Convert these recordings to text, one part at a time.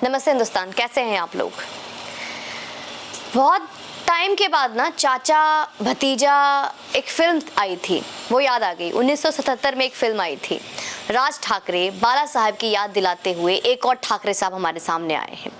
नमस्ते हिंदुस्तान, कैसे हैं आप लोग। बहुत टाइम के बाद ना चाचा भतीजा एक फिल्म आई थी, वो याद आ गई। 1977 में एक फिल्म आई थी, राज ठाकरे बाला साहब की याद दिलाते हुए एक और ठाकरे साहब हमारे सामने आए हैं।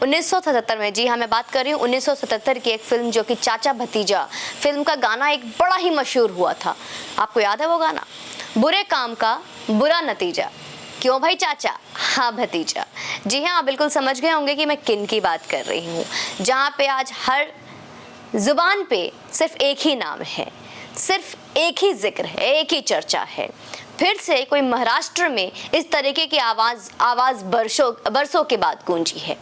1977 में, जी हाँ मैं बात कर रही हूँ 1977 की एक फिल्म जो कि चाचा भतीजा फिल्म का गाना एक बड़ा ही मशहूर हुआ था। आपको याद है वो गाना, बुरे काम का बुरा नतीजा, क्यों भाई चाचा, हाँ भतीजा। जी हाँ, आप बिल्कुल समझ गए होंगे कि मैं किन की बात कर रही हूँ, जहाँ पे आज हर जुबान पे सिर्फ एक ही नाम है, सिर्फ एक ही जिक्र है, एक ही चर्चा है। फिर से कोई महाराष्ट्र में इस तरीके की आवाज बरसों के बाद गूंजी है।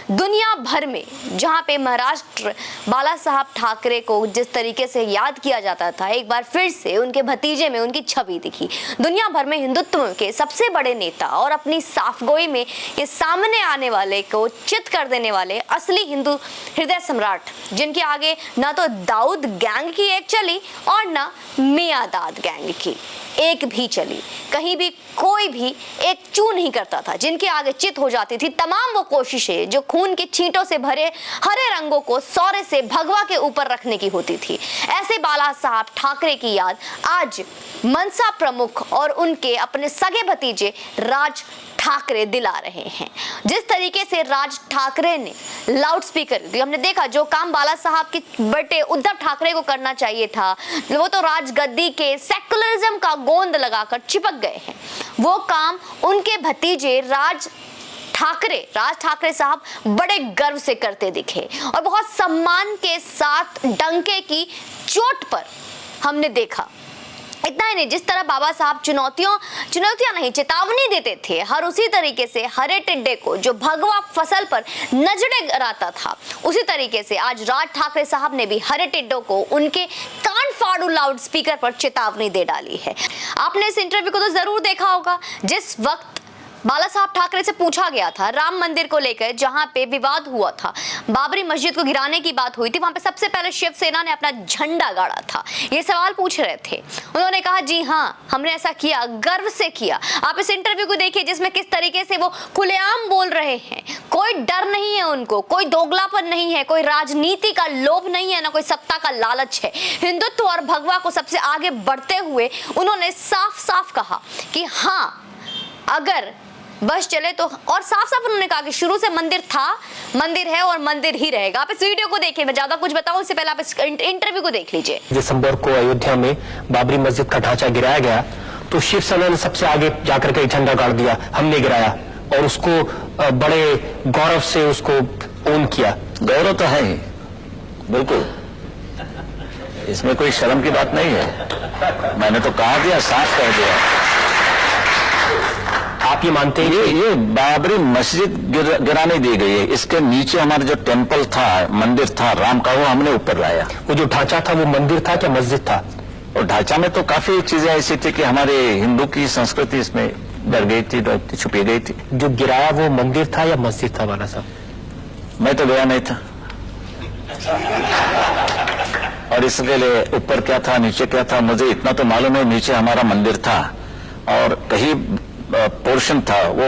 दुनिया भर में जहाँ पे महाराष्ट्र बाला साहब ठाकरे को जिस तरीके से याद किया जाता था, एक बार फिर से उनके भतीजे में उनकी छवि दिखी। दुनिया भर में हिंदुत्व के सबसे बड़े नेता और अपनी साफगोई में ये सामने आने वाले को चित कर देने वाले असली हिंदू हृदय सम्राट, जिनके आगे ना तो दाऊद गैंग की एक चली और ना मियां दाद गैंग की एक भी चली। कहीं भी कोई भी एक चू नहीं करता था, जिनके आगे चित हो जाती थी तमाम वो कोशिशें जो खून के छींटों से भरे हरे रंगों को सौरे से भगवा के ऊपर रखने की होती थी। ऐसे बाला साहब ठाकरे की याद आज मनसा प्रमुख और उनके अपने सगे भतीजे राज ठाकरे दिला रहे हैं। जिस तरीके से राज ठाकरे ने लाउड स्पीकर, हमने देखा जो काम बाला साहब के बेटे उद्धव ठाकरे को करना चाहिए था, वो तो राजगद्दी के सेकुलरिज्म का गोंद लगाकर चिपक गए हैं। वो काम उनके भतीजे राज ठाकरे साहब बड़े गर्व से करते दिखे और बहुत सम्मान के साथ डंके की चोट पर हमने देखा। इतना ही नहीं, जिस तरह बाबा साहब चुनौतियां नहीं चेतावनी देते थे, हर उसी तरीके से हरे टिड्डे को जो भगवा फसल पर नजरे गड़ाता था, उसी तरीके से आज राज ठाकरे साहब ने भी हरे टिड्डों को उनके कान फाड़ू लाउड स्पीकर पर चेतावनी दे डाली है। आपने इस इंटरव्यू को तो जरूर देखा होगा, जिस वक्त बाला साहब ठाकरे से पूछा गया था राम मंदिर को लेकर, जहां पे विवाद हुआ था, बाबरी मस्जिद को गिराने की बात हुई थी, वहां पे सबसे पहले शिवसेना ने अपना झंडा गाड़ा था। ये सवाल पूछ रहे थे, उन्होंने कहा जी हाँ हमने ऐसा किया, गर्व से किया। आप इस इंटरव्यू को देखिए जिसमें किस तरीके से वो खुलेआम बोल रहे हैं। कोई डर नहीं है उनको, कोई दोगलापन नहीं है, कोई राजनीति का लोभ नहीं है, ना कोई सत्ता का लालच है। हिंदुत्व और भगवा को सबसे आगे बढ़ते हुए उन्होंने साफ साफ कहा कि हाँ अगर बस चले तो, और साफ साफ उन्होंने कहा कि शुरू से मंदिर था, मंदिर है और मंदिर ही रहेगा। आप इस वीडियो को देखिए, मैं ज्यादा कुछ बताऊं इससे पहले आप इस इंटरव्यू को देख लीजिए। दिसंबर को अयोध्या में बाबरी मस्जिद का ढांचा गिराया गया तो शिवसेना ने सबसे आगे जाकर के झंडा गाड़ दिया, हमने गिराया और उसको बड़े गौरव से उसको ओन किया। गौरव तो है ही, बिल्कुल, इसमें कोई शर्म की बात नहीं है। मैंने तो कहा दिया, साफ कह दिया। आप ये मानते हैं ये बाबरी मस्जिद गिराने दी गई है, इसके नीचे हमारा जो टेंपल था, मंदिर था राम का, वो हमने ऊपर लाया। वो जो ढांचा था वो मंदिर था क्या मस्जिद था? और ढांचा में तो काफी चीजें ऐसी थी कि हमारे हिंदू की संस्कृति इसमें डर गई थी, छुपी गई थी। जो गिराया वो मंदिर था या मस्जिद था बाला साहब? मैं तो गया नहीं था, और इसके लिए ऊपर क्या था नीचे क्या था मुझे इतना तो मालूम है। नीचे हमारा मंदिर था और कहीं पोर्शन था वो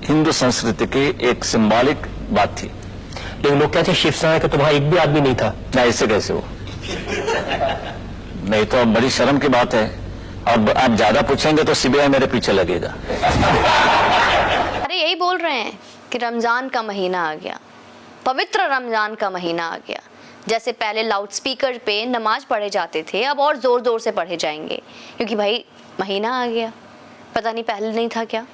हिंदू संस्कृति की एक सिंबॉलिक बात थी। लेकिन लोग कहते हैं शिवसेना का तो वहां एक भी आदमी नहीं था। नहीं, ऐसे कैसे हो? नहीं तो बड़ी शर्म की बात है। अब आप ज्यादा पूछेंगे तो सीबीआई मेरे पीछे लगेगा। अरे यही बोल रहे हैं कि रमजान का महीना आ गया, पवित्र रमजान का महीना आ गया। जैसे पहले लाउड स्पीकर पे नमाज पढ़े जाते थे, अब और जोर जोर से पढ़े जाएंगे, क्योंकि भाई महीना आ गया, पता नहीं पहले नहीं था क्या।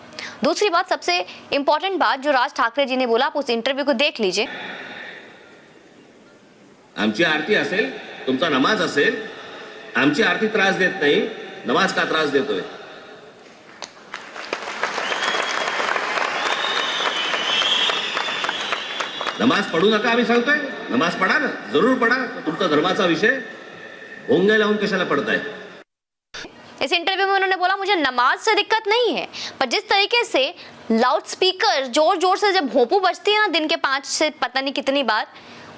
दूसरी बात, सबसे इंपॉर्टेंट बात जो राज ठाकरे जी ने बोला, आप उस इंटरव्यू को देख लीजिए। आमची आरती असेल, तुमचा नमाज असेल, आमची आरती त्रास देत नाही, नमाज का त्रास देतोय? नमाज पढ़ू नका आम्ही सांगतोय, नमाज पढ़ा ना, जरूर पढ़ा, तुमचा धर्माचा विषय भोंगे लावून कशाला पडताय? इस इंटरव्यू में उन्होंने बोला मुझे नमाज से दिक्कत नहीं है, पर जिस तरीके से लाउड स्पीकर जोर जोर से जब भोंपू बजती है ना दिन के 5 से पता नहीं कितनी बार,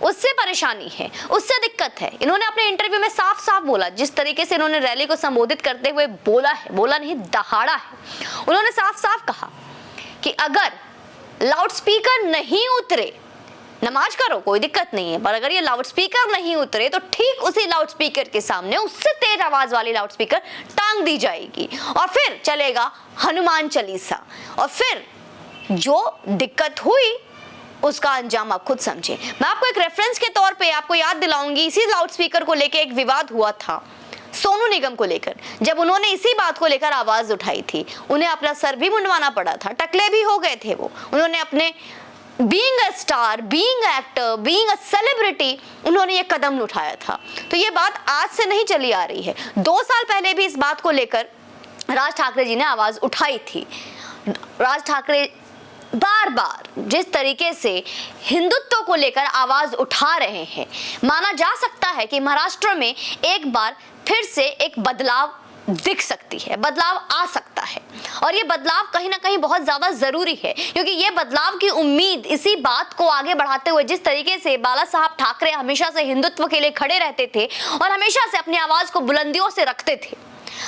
उससे परेशानी है, उससे दिक्कत है। इन्होंने अपने इंटरव्यू में साफ साफ बोला, जिस तरीके से इन्होंने रैली को संबोधित करते हुए बोला है, बोला नहीं दहाड़ा है, उन्होंने साफ साफ कहा कि अगर लाउड स्पीकर नहीं उतरे, नमाज करो कोई दिक्कत नहीं है, पर अगर ये लाउड स्पीकर नहीं उतरे तो ठीक उसी लाउड स्पीकर के सामने उससे तेज आवाज वाली लाउड स्पीकर टांग दी जाएगी और फिर चलेगा हनुमान चालीसा। और फिर जो दिक्कत हुई उसका अंजाम आप खुद समझे। मैं आपको एक रेफरेंस के तौर पे आपको याद दिलाऊंगी, इसी लाउड स्पीकर को लेके एक विवाद हुआ था सोनू निगम को लेकर, जब उन्होंने इसी बात को लेकर आवाज उठाई थी। उन्हें अपना सर भी मुंडवाना पड़ा था, टकले भी हो गए थे वो। उन्होंने अपने being a star, being actor, being a celebrity, उन्होंने ये कदम उठाया था। तो ये बात आज से नहीं चली आ रही है, 2 साल पहले भी इस बात को लेकर राज ठाकरे जी ने आवाज उठाई थी। राज ठाकरे बार बार जिस तरीके से हिंदुत्व को लेकर आवाज उठा रहे हैं, माना जा सकता है कि महाराष्ट्र में एक बार फिर से एक बदलाव दिख सकती है, बदलाव आ सकता है। और ये बदलाव कहीं ना कहीं बहुत ज्यादा जरूरी है, क्योंकि ये बदलाव की उम्मीद इसी बात को आगे बढ़ाते हुए, जिस तरीके से बाला साहब ठाकरे हमेशा से हिंदुत्व के लिए खड़े रहते थे और हमेशा से अपनी आवाज को बुलंदियों से रखते थे,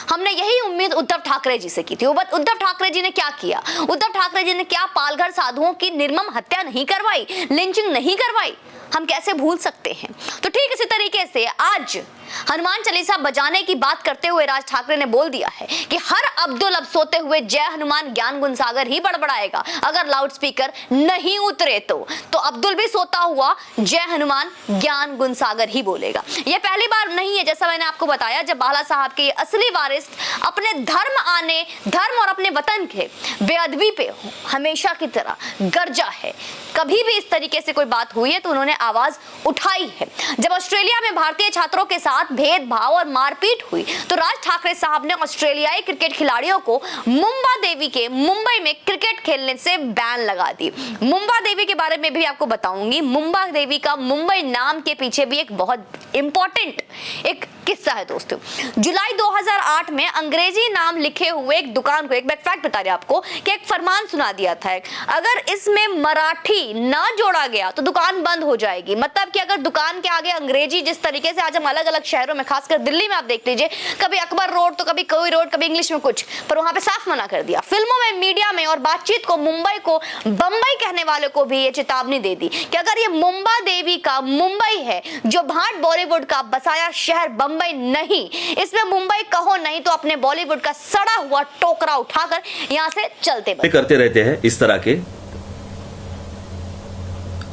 हमने यही उम्मीद उद्धव ठाकरे जी से की थी। उद्धव ठाकरे जी ने क्या किया? उद्धव ठाकरे जी ने क्या पालघर साधुओं की निर्मम हत्या नहीं करवाई, लिंचिंग नहीं करवाई? हम कैसे भूल सकते हैं? तो ठीक इसी तरीके से आज हनुमान चालीसा बजाने की बात करते हुए राज ठाकरे ने बोल दिया है कि हर अब्दुल अब सोते हुए जय हनुमान ज्ञान गुण सागर ही बड़बड़ाएगा अगर लाउड स्पीकर नहीं उतरे तो अब्दुल भी सोता हुआ जय हनुमान ज्ञान गुण सागर ही बोलेगा। यह पहली बार नहीं है, जैसा मैंने आपको बताया, जब बाला साहब के असली वारिस अपने धर्म और अपने वतन के बेअदबी पे हमेशा की तरह गरजा है। कभी भी इस तरीके से कोई बात हुई है तो उन्होंने आवाज उठाई है। जब ऑस्ट्रेलिया में भारतीय छात्रों के साथ भेदभाव और मारपीट हुई तो राज ठाकरे साहब ने ऑस्ट्रेलियाई क्रिकेट खिलाड़ियों को मुंबा देवी के मुंबई में क्रिकेट खेलने से बैन लगा दी। मुंबा देवी के बारे में भी आपको बताऊंगी। मुंबा देवी का मुंबई नाम के पीछे भी एक बहुत इंपॉर्टेंट एक किस्सा है दोस्तों। जुलाई 2008 में अंग्रेजी नाम लिखे हुए एक दुकान को, एक फैक्ट बता रहे आपको, कि एक फरमान सुना दिया था, अगर इसमें मराठी ना जोड़ा गया तो दुकान बंद हो जाएगी। मतलब कि अगर दुकान के आगे अंग्रेजी, जिस तरीके से आज हम अलग अलग शहरों में, खासकर दिल्ली में आप देख लीजिए, कभी अकबर रोड तो कभी कोई रोड, कभी इंग्लिश में कुछ, पर वहां पे साफ मना कर दिया। फिल्मों में, मीडिया में और बातचीत को मुंबई को बंबई कहने वाले को भी ये चेतावनी दे दी कि अगर ये मुंबा देवी का मुंबई है, जो भाट बॉलीवुड का बसाया शहर बंबई नहीं, इसमें मुंबई कहो नहीं तो अपने बॉलीवुड का सड़ा हुआ टोकरा उठाकर यहां से चलते करते रहते हैं इस तरह के,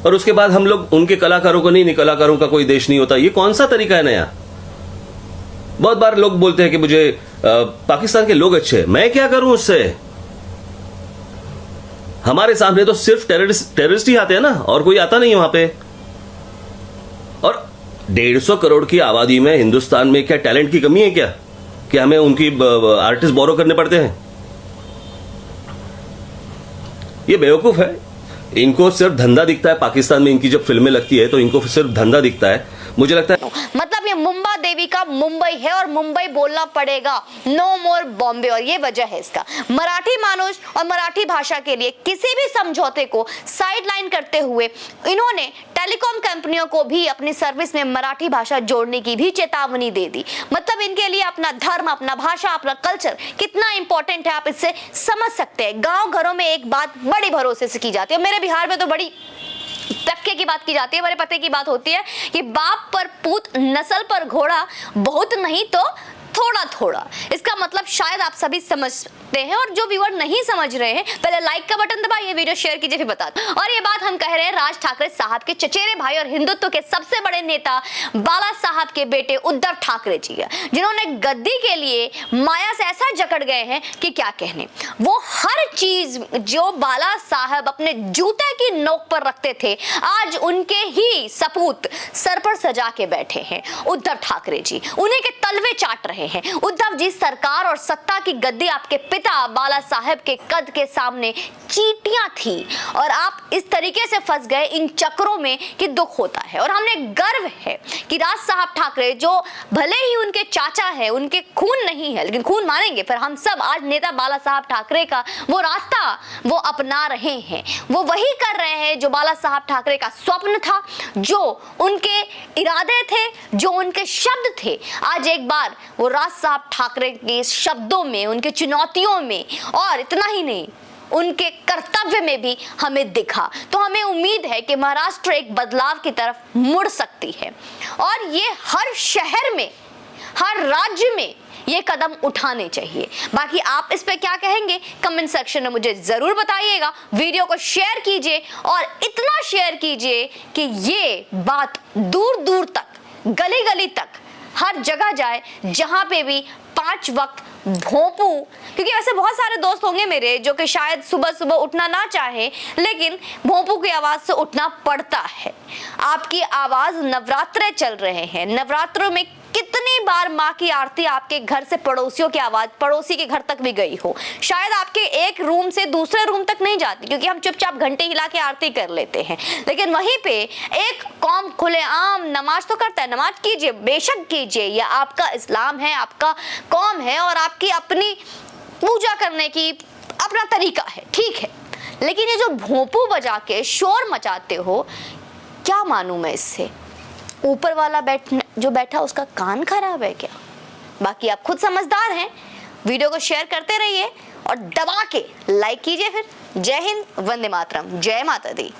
और उसके बाद हम लोग उनके कलाकारों को नहीं, कलाकारों का कोई देश नहीं होता। ये कौन सा तरीका है नया? बहुत बार लोग बोलते हैं कि मुझे पाकिस्तान के लोग अच्छे हैं। मैं क्या करूं उससे? हमारे सामने तो सिर्फ टेररिस्ट ही आते हैं ना, और कोई आता नहीं वहां पे। और 150 करोड़ की आबादी में हिंदुस्तान में क्या टैलेंट की कमी है क्या कि हमें उनकी आर्टिस्ट बोरो करने पड़ते हैं? ये बेवकूफ है। इनको सिर्फ धंधा दिखता है। पाकिस्तान में इनकी जब फिल्में लगती है तो इनको सिर्फ धंधा दिखता है। मुझे लगता है मतलब ये मुंबा देवी का मुंबई है और मुंबई बोलना पड़ेगा, नो मोर बॉम्बे। और ये वजह है इसका। मराठी मानुष और मराठी भाषा के लिए किसी भी समझौते को साइडलाइन करते हुए इन्होंने टेलीकॉम कंपनियों को भी अपनी सर्विस में मराठी भाषा जोड़ने की भी चेतावनी दे दी। मतलब इनके लिए अपना धर्म, अपना भाषा, अपना कल्चर कितना इंपॉर्टेंट है, आप इससे समझ सकते हैं। गांव घरों में एक बात बड़ी भरोसे से की जाती है, मेरे बिहार में तो बड़ी टक्के की बात की जाती है, बड़े पते की बात होती है कि बाप पर पूत, नस्ल पर घोड़ा, बहुत नहीं तो थोड़ा थोड़ा। इसका मतलब शायद आप सभी समझते हैं, और जो व्यूअर नहीं समझ रहे हैं पहले लाइक का बटन दबाइए, वीडियो शेयर कीजिए, फिर बता दो। और ये बात हम कह रहे हैं राज ठाकरे साहब के चचेरे भाई और हिंदुत्व के सबसे बड़े नेता बाला साहब के बेटे उद्धव ठाकरे जी का, जिन्होंने गद्दी के लिए माया से ऐसा जकड़ गए हैं कि क्या कहने। वो हर चीज जो बाला साहब अपने जूते की नोक पर रखते थे, आज उनके ही सपूत सर पर सजा के बैठे हैं उद्धव ठाकरे जी, उन्हीं के तलवे चाट रहे हैं। उद्धव जी, सरकार और सत्ता की गद्दी आपके पिता बाला साहब के कद के सामने चींटियां थी, और आप इस तरीके से फंस गए इन चक्रों में कि दुख होता है। और हमने गर्व है कि राज साहब ठाकरे, जो भले ही उनके चाचा है, उनके खून नहीं है, लेकिन खून मानेंगे, पर हम सब आज नेता बाला साहब ठाकरे का वो रास्ता वो अपना रहे हैं। वो वही कर रहे हैं जो बाला साहब ठाकरे का स्वप्न था, जो उनके इरादे थे, जो उनके शब्द थे। आज एक बार वो राज साहब ठाकरे के शब्दों में, उनके चुनौतियों में, और इतना ही नहीं, उनके कर्तव्य में भी हमें दिखा। तो हमें उम्मीद है कि महाराष्ट्र एक बदलाव की तरफ मुड़ सकती है और ये हर शहर में, हर राज्य में ये कदम उठाने चाहिए। बाकी आप इस पे क्या कहेंगे कमेंट सेक्शन में मुझे जरूर बताइएगा। वीडियो को शेयर कीजिए और इतना शेयर कीजिए कि ये बात दूर दूर तक, गली गली तक, हर जगह जाए जहां पे भी 5 वक्त भोंपू, क्योंकि वैसे बहुत सारे दोस्त होंगे मेरे जो कि शायद सुबह सुबह उठना ना चाहे, लेकिन भोंपू की आवाज से उठना पड़ता है। आपकी आवाज, नवरात्रे चल रहे हैं, नवरात्रों में कितनी बार माँ की आरती आपके घर से पड़ोसियों की आवाज पड़ोसी के घर तक भी गई हो। शायद आपके एक रूम से दूसरे रूम तक नहीं जाती, क्योंकि हम चुपचाप घंटे हिला के आरती कर लेते हैं, लेकिन वहीं पे एक कौम खुलेआम नमाज तो करता है। नमाज कीजिए, बेशक कीजिए, यह आपका इस्लाम है, आपका कौम है और आपकी अपनी पूजा करने की अपना तरीका है, ठीक है। लेकिन ये जो भोंपू बजा के शोर मचाते हो, क्या मानूं मैं इससे? ऊपर वाला जो बैठा उसका कान खराब है क्या? बाकी आप खुद समझदार हैं। वीडियो को शेयर करते रहिए और दबा के लाइक कीजिए। फिर जय हिंद, वंदे मातरम, जय माता दी।